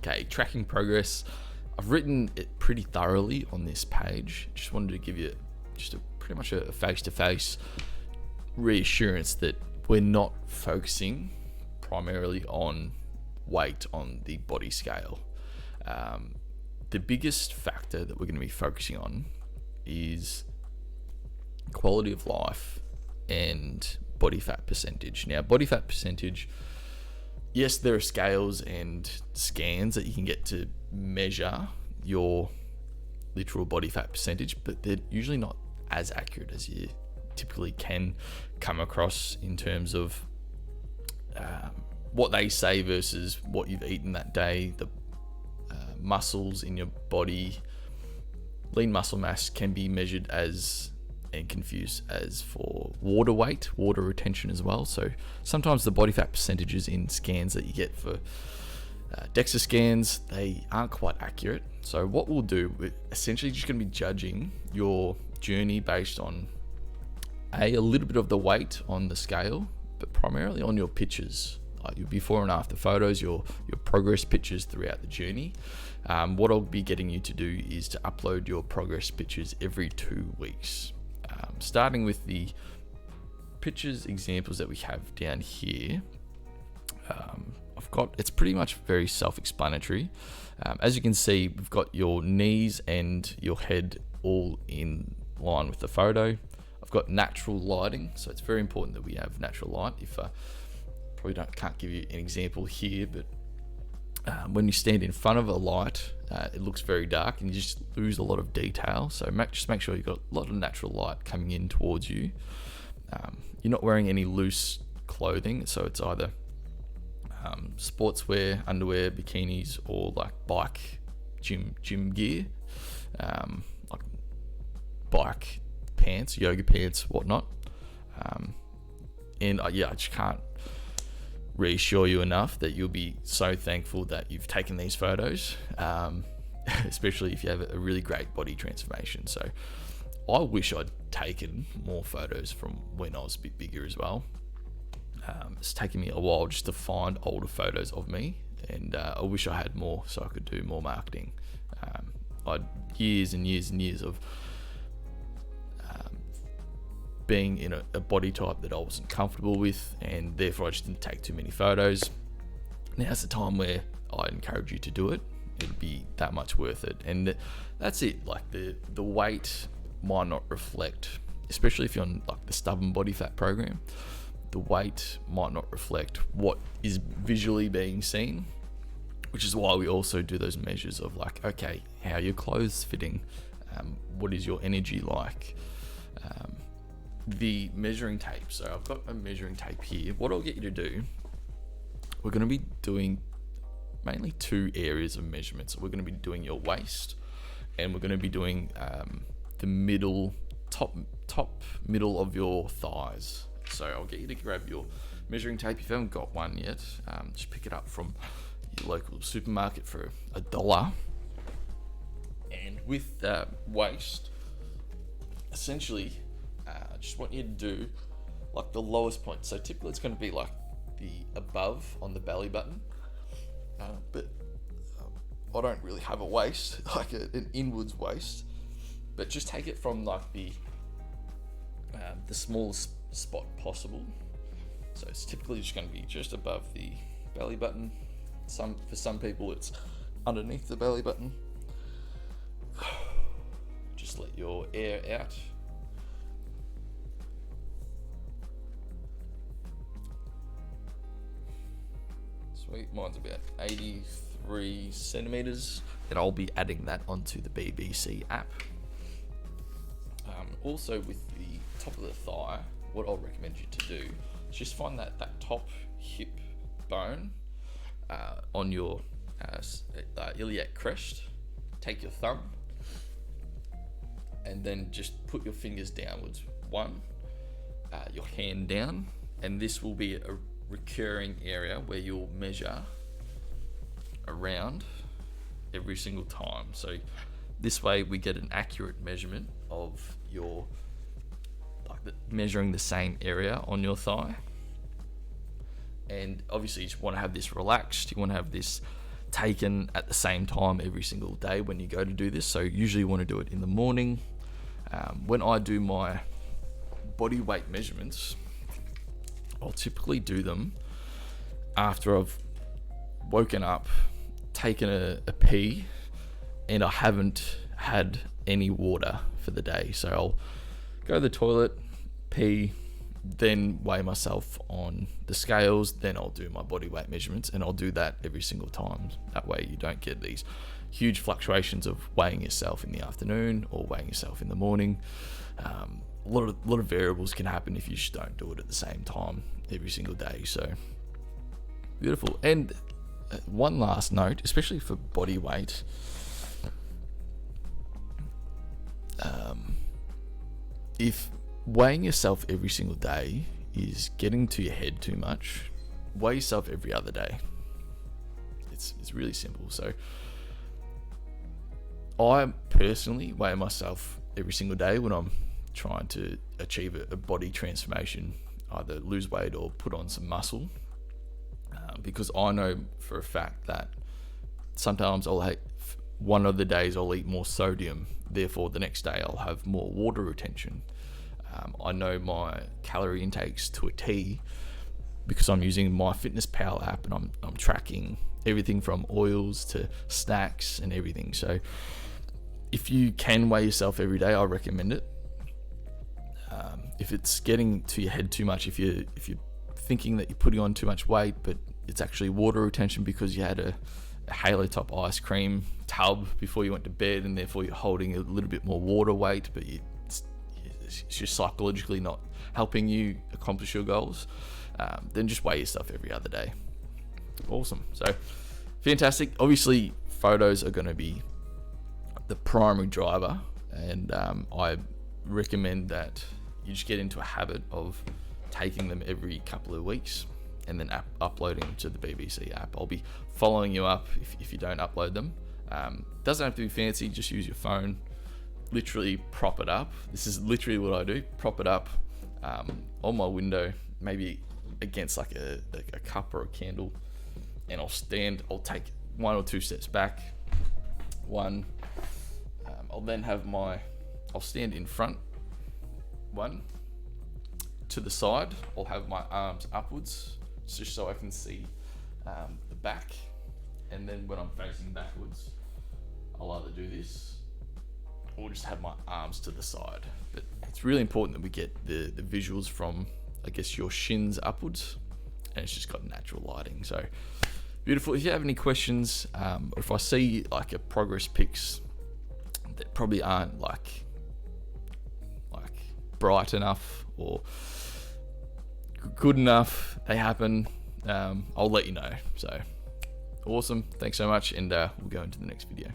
Okay, tracking progress. I've written it pretty thoroughly on this page. Just wanted to give you just pretty much a face-to-face reassurance that we're not focusing primarily on weight on the body scale. The biggest factor that we're going to be focusing on is quality of life and body fat percentage. Now, body fat percentage, yes, there are scales and scans that you can get to measure your literal body fat percentage, but they're usually not as accurate as you typically can come across in terms of what they say versus what you've eaten that day. The muscles in your body, lean muscle mass can be measured as and confused as for water weight, water retention as well. So sometimes the body fat percentages in scans that you get for DEXA scans, they aren't quite accurate. So what we'll do, we're essentially just going to be judging your journey based on a little bit of the weight on the scale, but primarily on your pictures, like your before and after photos, your progress pictures throughout the journey. What I'll be getting you to do is to upload your progress pictures every 2 weeks. Starting with the pictures examples that we have down here. It's pretty much very self-explanatory. As you can see, we've got your knees and your head all in line with the photo. I've got natural lighting, so it's very important that we have natural light. If can't give you an example here, but when you stand in front of a light, it looks very dark and you just lose a lot of detail. So just make sure you've got a lot of natural light coming in towards you. You're not wearing any loose clothing, so it's either sportswear, underwear, bikinis, or like bike gym gear, like bike pants, yoga pants, whatnot. I just can't reassure you enough that you'll be so thankful that you've taken these photos, especially if you have a really great body transformation. So I wish I'd taken more photos from when I was a bit bigger as well. It's taken me a while just to find older photos of me, and I wish I had more so I could do more marketing. I had years and years and years of being in a body type that I wasn't comfortable with, and therefore I just didn't take too many photos. Now's the time where I encourage you to do it. It'll be that much worth it. And that's it. Like the weight might not reflect, especially if you're on like the stubborn body fat program, the weight might not reflect what is visually being seen, which is why we also do those measures of like, okay, how are your clothes fitting? What is your energy like? The measuring tape. So I've got a measuring tape here. What I'll get you to do, we're going to be doing mainly 2 areas of measurements. We're going to be doing your waist, and we're going to be doing the top middle of your thighs. So I'll get you to grab your measuring tape. If you haven't got one yet, just pick it up from your local supermarket for $1. And with that waist, essentially, I just want you to do like the lowest point. So typically it's going to be like the above on the belly button, but I don't really have a waist, like an inwards waist, but just take it from like the smallest spot possible. So it's typically just going to be just above the belly button. For some people it's underneath the belly button. Just let your air out. Sweet, mine's about 83 centimeters, and I'll be adding that onto the BBC app. Also with the top of the thigh, what I'll recommend you to do is just find that top hip bone on your iliac crest. Take your thumb and then just put your fingers downwards. Your hand down, and this will be a recurring area where you'll measure around every single time. So this way we get an accurate measurement of your, measuring the same area on your thigh. And obviously you just want to have this relaxed. You want to have this taken at the same time every single day when you go to do this. So usually you want to do it in the morning. When I do my body weight measurements, I'll typically do them after I've woken up, taken a pee, and I haven't had any water for the day. So I'll go to the toilet, pee, then weigh myself on the scales, then I'll do my body weight measurements, and I'll do that every single time. That way you don't get these huge fluctuations of weighing yourself in the afternoon or weighing yourself in the morning. A lot of variables can happen if you just don't do it at the same time every single day. So beautiful. And one last note, especially for body weight, if weighing yourself every single day is getting to your head too much, weigh yourself every other day. It's really simple. So I personally weigh myself every single day when I'm trying to achieve a body transformation, either lose weight or put on some muscle, because I know for a fact that sometimes one of the days I'll eat more sodium, therefore the next day I'll have more water retention. I know my calorie intakes to a T because I'm using my MyFitnessPal app, and I'm tracking everything from oils to snacks and everything. So if you can weigh yourself every day, I recommend it. If it's getting to your head too much, if you're thinking that you're putting on too much weight, but it's actually water retention because you had a Halo Top ice cream tub before you went to bed, and therefore you're holding a little bit more water weight, but it's just psychologically not helping you accomplish your goals, then just weigh yourself every other day. Awesome. So fantastic. Obviously photos are going to be the primary driver, and I recommend that you just get into a habit of taking them every couple of weeks and then uploading them to the BBC app. I'll be following you up if you don't upload them. Doesn't have to be fancy, just use your phone. Literally prop it up. This is literally what I do. Prop it up on my window, maybe against like a cup or a candle, and I'll take 1 or 2 steps back. I'll then have I'll stand in front. 1 to the side, I'll have my arms upwards just so I can see the back, and then when I'm facing backwards, I'll either do this or just have my arms to the side. But it's really important that we get the visuals from, I guess, your shins upwards, and it's just got natural lighting. So beautiful. If you have any questions, or if I see like a progress pics that probably aren't like bright enough or good enough, they happen, I'll let you know. So awesome. Thanks so much, and we'll go into the next video.